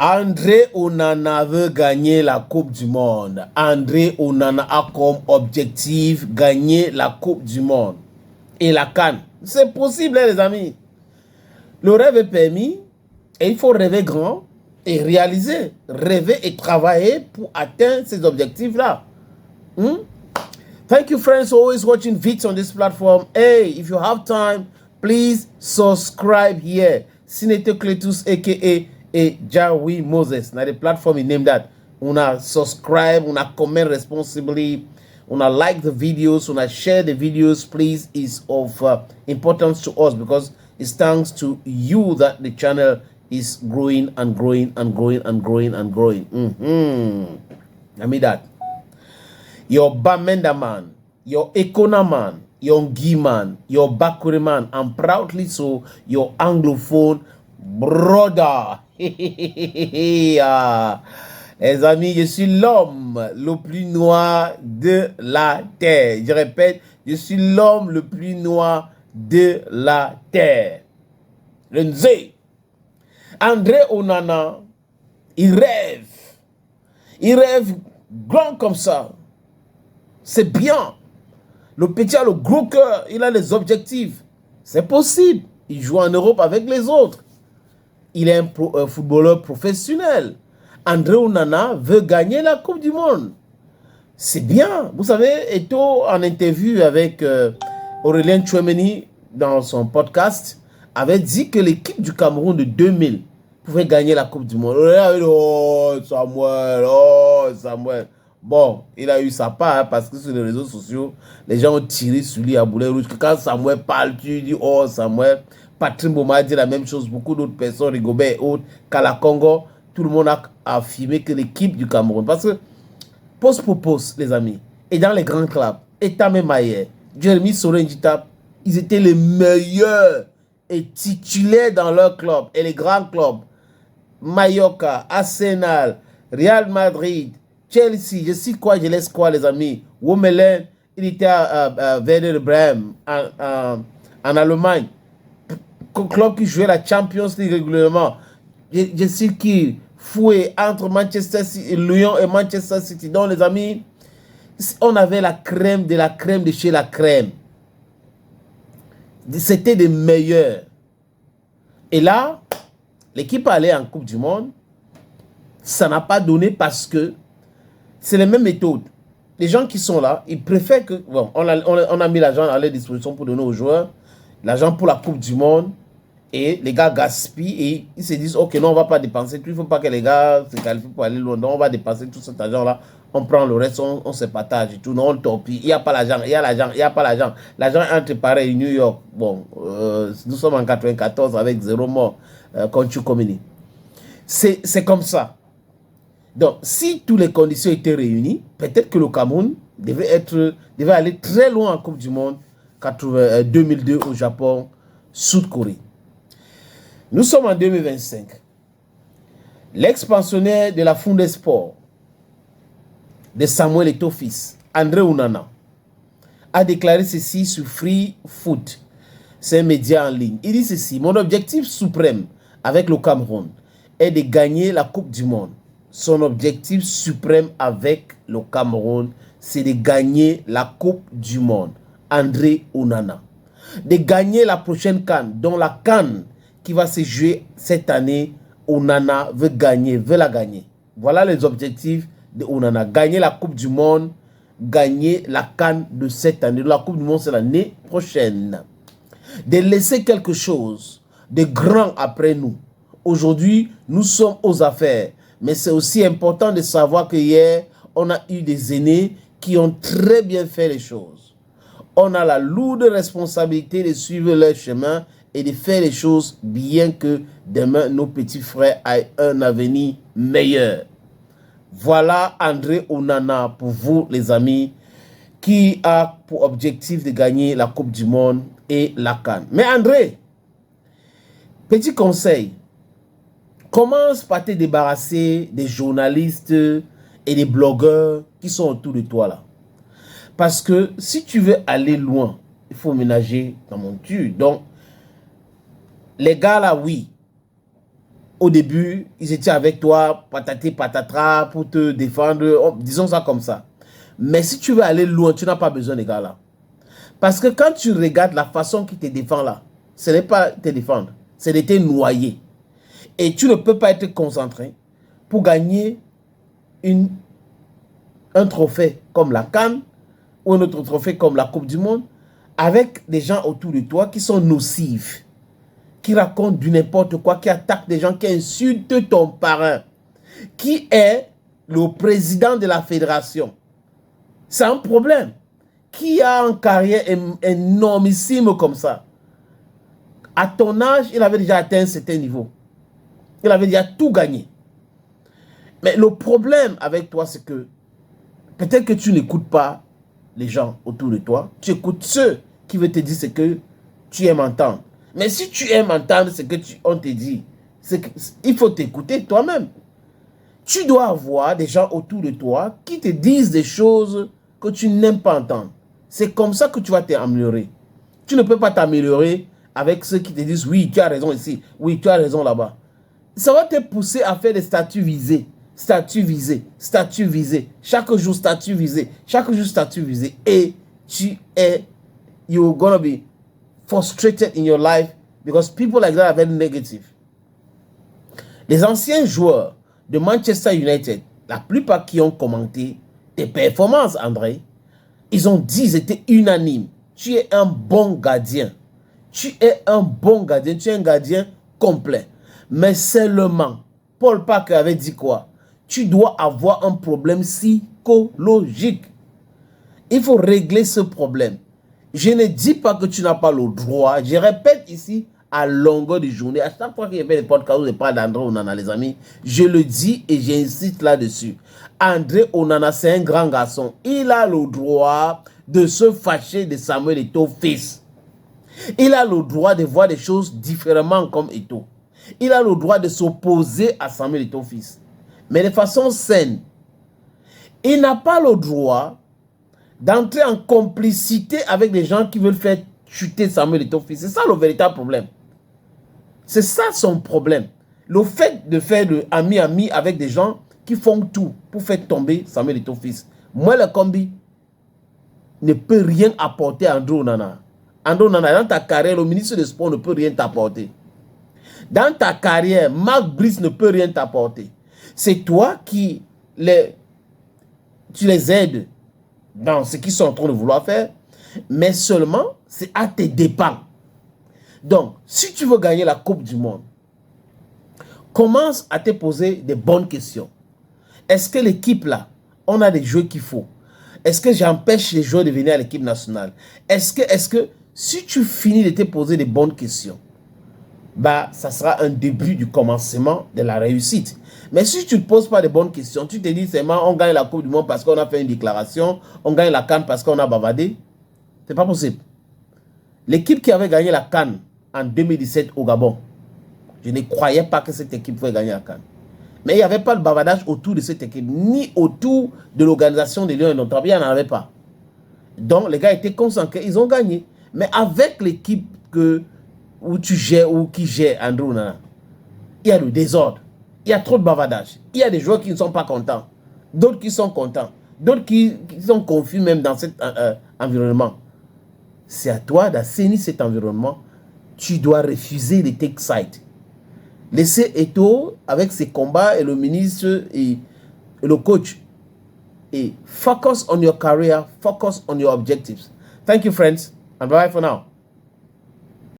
André Onana veut gagner la Coupe du Monde. André Onana a comme objectif gagner la Coupe du Monde et la CAN. C'est possible, hein, les amis. Le rêve est permis et il faut rêver grand et réaliser. Rêver et travailler pour atteindre ces objectifs-là. Thank you, friends, for always watching vids on this platform. Hey, if you have time, please subscribe here. Sinete Cletus, a.k.a. Jawi Moses. Now the platform is named that. Una subscribe, una comment responsibly, una like the videos, una share the videos, please, is of importance to us because it's thanks to you that the channel is growing and growing and growing and growing and growing. I mean that. Your Bamenda man, your Ekona man, your Ngi man, your Bakure man, and proudly so, your Anglophone brother. Les amis, je suis l'homme le plus noir de la terre. Je répète, je suis l'homme le plus noir de la terre. Le Nzé. André Onana, il rêve. Il rêve grand comme ça. C'est bien. Le petit a le gros cœur, il a les objectifs. C'est possible. Il joue en Europe avec les autres. Il est un footballeur professionnel. André Onana veut gagner la Coupe du Monde. C'est bien. Vous savez, Eto'o, en interview avec Aurélien Tchouameni dans son podcast, avait dit que l'équipe du Cameroun de 2000 pouvait gagner la Coupe du Monde. Oh, Samuel. Bon, il a eu sa part hein, parce que sur les réseaux sociaux, les gens ont tiré sur lui à boulet rouge. Quand Samuel parle, tu dis, oh Samuel. Patrick Mboma dit la même chose. Beaucoup d'autres personnes, Rigobert et autres, Kala Congo, tout le monde a affirmé que l'équipe du Cameroun, parce que poste pour poste, les amis, et dans les grands clubs, Etame Maye, Jérémy Sorenjita, ils étaient les meilleurs et titulaires dans leur club et les grands clubs. Mallorca, Arsenal, Real Madrid, Chelsea, je sais quoi, je laisse quoi, les amis. Womelen, il était à Werder Bremen en Allemagne. Club qui jouait la Champions League régulièrement. Je sais qui fouet entre Manchester City, Lyon et Manchester City. Donc, les amis, on avait la crème de chez la crème. C'était des meilleurs. Et là, l'équipe allait en Coupe du Monde. Ça n'a pas donné parce que c'est les mêmes méthodes. Les gens qui sont là, ils préfèrent que... Bon, on a mis l'argent à leur disposition pour donner aux joueurs. L'argent pour la Coupe du Monde. Et les gars gaspillent et ils se disent, ok, non, on ne va pas dépenser tout. Il ne faut pas que les gars se qualifient pour aller loin. Donc, on va dépenser tout cet argent-là. On prend le reste, on se partage et tout. Non, on torpille. Il n'y a pas l'argent, il y a l'argent, il n'y a pas l'argent. L'argent entre Paris et New York. Bon, nous sommes en 94 avec 0 mort quand tu communiques. C'est comme ça. Donc, si toutes les conditions étaient réunies, peut-être que le Cameroun devait aller très loin en Coupe du Monde 2002 au Japon, Sud-Corée. Nous sommes en 2025. L'expansionnaire de la Funde Sport, de Samuel Eto'o-Fils, André Onana, a déclaré ceci sur Free Foot. C'est un média en ligne. Il dit ceci: mon objectif suprême avec le Cameroun est de gagner la Coupe du Monde. Son objectif suprême avec le Cameroun, c'est de gagner la Coupe du Monde. André Onana. De gagner la prochaine CAN, dont la CAN qui va se jouer cette année, Onana veut la gagner. Voilà les objectifs de Onana. Gagner la Coupe du Monde, gagner la CAN de cette année. La Coupe du Monde, c'est l'année prochaine. De laisser quelque chose de grand après nous. Aujourd'hui, nous sommes aux affaires. Mais c'est aussi important de savoir que hier, on a eu des aînés qui ont très bien fait les choses. On a la lourde responsabilité de suivre leur chemin et de faire les choses bien que demain, nos petits frères aient un avenir meilleur. Voilà André Onana pour vous, les amis, qui a pour objectif de gagner la Coupe du Monde et la CAN. Mais André, petit conseil, commence par te débarrasser des journalistes et des blogueurs qui sont autour de toi là. Parce que si tu veux aller loin, il faut ménager ta monture. Donc, les gars là, oui, au début, ils étaient avec toi, patati patatra, pour te défendre, disons ça comme ça. Mais si tu veux aller loin, tu n'as pas besoin des gars là. Parce que quand tu regardes la façon qu'ils te défendent là, ce n'est pas te défendre, c'est de te noyer. Et tu ne peux pas être concentré pour gagner un trophée comme la CAN ou un autre trophée comme la Coupe du Monde avec des gens autour de toi qui sont nocifs, qui racontent du n'importe quoi, qui attaquent des gens, qui insultent ton parrain, qui est le président de la fédération. C'est un problème. Qui a une carrière énormissime comme ça? À ton âge, il avait déjà atteint un certain niveau. Il avait déjà tout gagné. Mais le problème avec toi, c'est que peut-être que tu n'écoutes pas les gens autour de toi. Tu écoutes ceux qui veulent te dire ce que tu aimes entendre. Mais si tu aimes entendre ce que on te dit, il faut t'écouter toi-même. Tu dois avoir des gens autour de toi qui te disent des choses que tu n'aimes pas entendre. C'est comme ça que tu vas t'améliorer. Tu ne peux pas t'améliorer avec ceux qui te disent « Oui, tu as raison ici. Oui, tu as raison là-bas. » Ça va te pousser à faire des statuts visés. Statut visé, statut visé. Chaque jour, statut visé. Chaque jour, statut visé. Et you're gonna be frustrated in your life because people like that are very negative. Les anciens joueurs de Manchester United, la plupart qui ont commenté tes performances, André, ils ont dit, ils étaient unanimes. Tu es un bon gardien. Tu es un bon gardien. Tu es un gardien complet. Mais seulement, Paul Parker avait dit quoi? Tu dois avoir un problème psychologique. Il faut régler ce problème. Je ne dis pas que tu n'as pas le droit. Je répète ici à longueur de journée. À chaque fois qu'il y a des podcasts où je parle d'André Onana, les amis, je le dis et j'insiste là-dessus. André Onana, c'est un grand garçon. Il a le droit de se fâcher de Samuel Eto'o fils. Il a le droit de voir des choses différemment comme Eto'o. Il a le droit de s'opposer à Samuel Eto'o fils. Mais de façon saine. Il n'a pas le droit d'entrer en complicité avec des gens qui veulent faire chuter Samuel Eto'o fils. C'est ça le véritable problème. C'est ça son problème. Le fait de faire de ami-ami avec des gens qui font tout pour faire tomber Samuel Eto'o fils. Moi, le combi ne peut rien apporter à André Onana. André Onana, dans ta carrière, le ministre des Sports ne peut rien t'apporter. Dans ta carrière, Marc Brice ne peut rien t'apporter. C'est toi qui tu les aides dans ce qu'ils sont en train de vouloir faire, mais seulement c'est à tes dépens. Donc, si tu veux gagner la Coupe du Monde, commence à te poser des bonnes questions. Est-ce que l'équipe là, on a des joueurs qu'il faut? Est-ce que j'empêche les joueurs de venir à l'équipe nationale? Est-ce que si tu finis de te poser des bonnes questions, bah, ça sera un début du commencement de la réussite. Mais si tu ne te poses pas de bonnes questions, tu te dis seulement on gagne la Coupe du Monde parce qu'on a fait une déclaration, on gagne la CAN parce qu'on a bavardé, c'est pas possible. L'équipe qui avait gagné la CAN en 2017 au Gabon, je ne croyais pas que cette équipe pouvait gagner la CAN. Mais il n'y avait pas de bavardage autour de cette équipe, ni autour de l'organisation des Lions et Notables, il n'y en avait pas. Donc les gars étaient concentrés, ils ont gagné. Mais avec l'équipe où tu gères ou qui gère André Onana, il y a le désordre, il y a trop de bavardage, il y a des joueurs qui ne sont pas contents, d'autres qui sont contents, d'autres qui sont confus même dans cet environnement. C'est à toi d'assainir cet environnement. Tu dois refuser les take sides. Laissez Eto'o avec ses combats et le ministre et le coach. Et focus on your career, focus on your objectives. Thank you, friends, and bye for now.